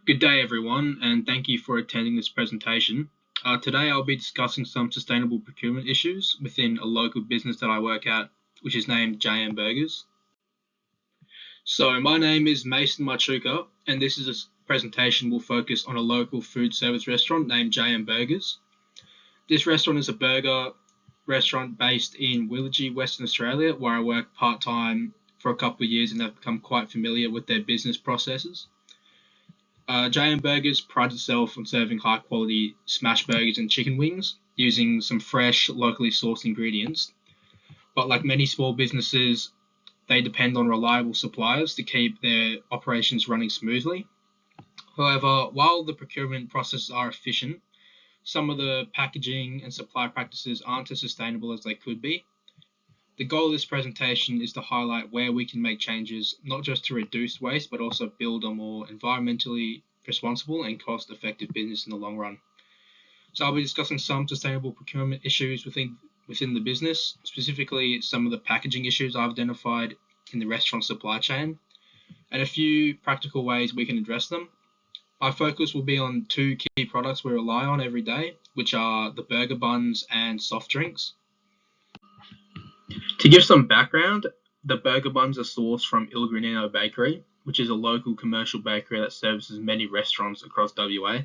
Good day, everyone, and thank you for attending this presentation. Today, I'll be discussing some sustainable procurement issues within a local business that I work at, which is named JM Burgers. So, my name is Mason Machuka, and this is a presentation will focus on a local food service restaurant named JM Burgers. This restaurant is a burger restaurant based in Willagee, Western Australia, where I work part-time for a couple of years and have become quite familiar with their business processes. J&M Burgers prides itself on serving high quality smash burgers and chicken wings using some fresh, locally sourced ingredients. But like many small businesses, they depend on reliable suppliers to keep their operations running smoothly. However, while the procurement processes are efficient, some of the packaging and supply practices aren't as sustainable as they could be. The goal of this presentation is to highlight where we can make changes, not just to reduce waste, but also build a more environmentally responsible and cost-effective business in the long run. So I'll be discussing some sustainable procurement issues within the business, specifically some of the packaging issues I've identified in the restaurant supply chain, and a few practical ways we can address them. My focus will be on two key products we rely on every day, which are the burger buns and soft drinks. To give some background, the burger buns are sourced from Il Granino Bakery, which is a local commercial bakery that services many restaurants across WA.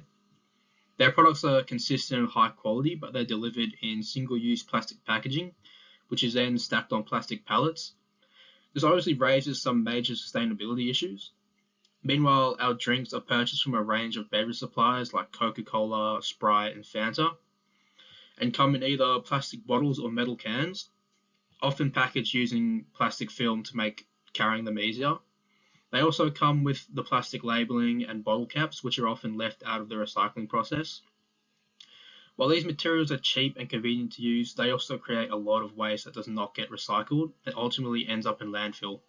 Their products are consistent and high quality, but they're delivered in single-use plastic packaging, which is then stacked on plastic pallets. This obviously raises some major sustainability issues. Meanwhile, our drinks are purchased from a range of beverage suppliers like Coca-Cola, Sprite, and Fanta, and come in either plastic bottles or metal cans, often packaged using plastic film to make carrying them easier. They also come with the plastic labeling and bottle caps, which are often left out of the recycling process. While these materials are cheap and convenient to use, they also create a lot of waste that does not get recycled and ultimately ends up in landfill.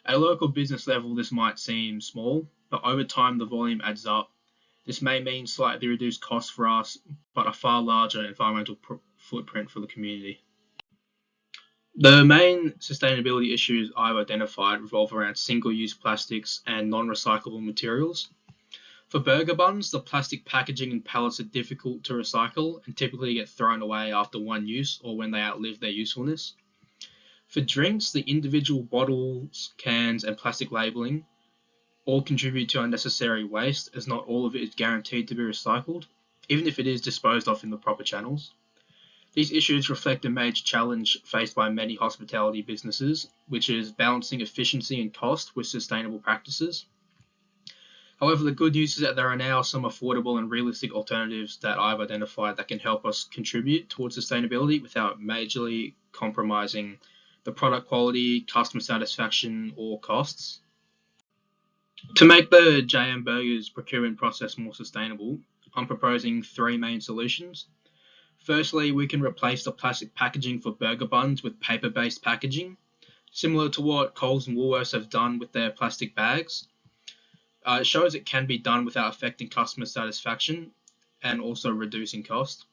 At a local business level, this might seem small, but over time the volume adds up. This may mean slightly reduced costs for us, but a far larger environmental footprint for the community. The main sustainability issues I've identified revolve around single-use plastics and non-recyclable materials. For burger buns, the plastic packaging and pallets are difficult to recycle and typically get thrown away after one use or when they outlive their usefulness. For drinks, the individual bottles, cans, and plastic labeling all contribute to unnecessary waste, as not all of it is guaranteed to be recycled, even if it is disposed of in the proper channels. These issues reflect a major challenge faced by many hospitality businesses, which is balancing efficiency and cost with sustainable practices. However, the good news is that there are now some affordable and realistic alternatives that I've identified that can help us contribute towards sustainability without majorly compromising the product quality, customer satisfaction, or costs. To make the JM Burgers procurement process more sustainable, I'm proposing three main solutions. Firstly, we can replace the plastic packaging for burger buns with paper-based packaging, similar to what Coles and Woolworths have done with their plastic bags. It shows it can be done without affecting customer satisfaction and also reducing cost.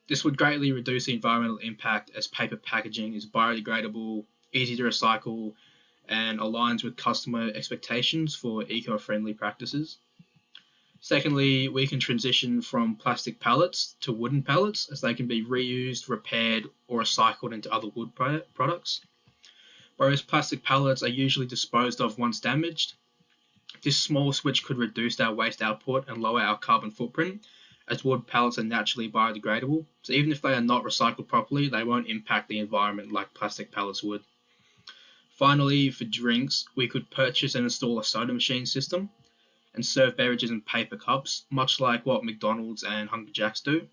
This would greatly reduce the environmental impact as paper packaging is biodegradable, easy to recycle, and aligns with customer expectations for eco-friendly practices. Secondly, we can transition from plastic pallets to wooden pallets as they can be reused, repaired, or recycled into other wood products. Whereas plastic pallets are usually disposed of once damaged, this small switch could reduce our waste output and lower our carbon footprint, as wood pallets are naturally biodegradable, so even if they are not recycled properly, they won't impact the environment like plastic pallets would. Finally, for drinks, we could purchase and install a soda machine system and serve beverages in paper cups, much like what McDonald's and Hungry Jack's do.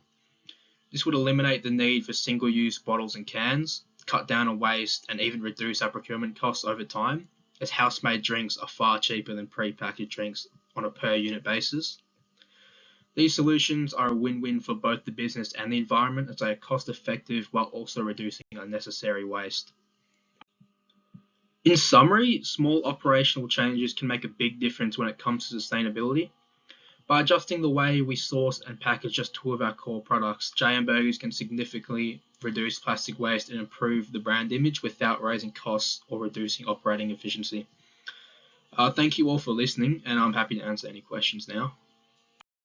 This would eliminate the need for single-use bottles and cans, cut down on waste, and even reduce our procurement costs over time, as house-made drinks are far cheaper than pre-packaged drinks on a per-unit basis. These solutions are a win-win for both the business and the environment, as they are cost-effective while also reducing unnecessary waste. In summary, small operational changes can make a big difference when it comes to sustainability. By adjusting the way we source and package just two of our core products, JM Burgers can significantly reduce plastic waste and improve the brand image without raising costs or reducing operating efficiency. Thank you all for listening, and I'm happy to answer any questions now.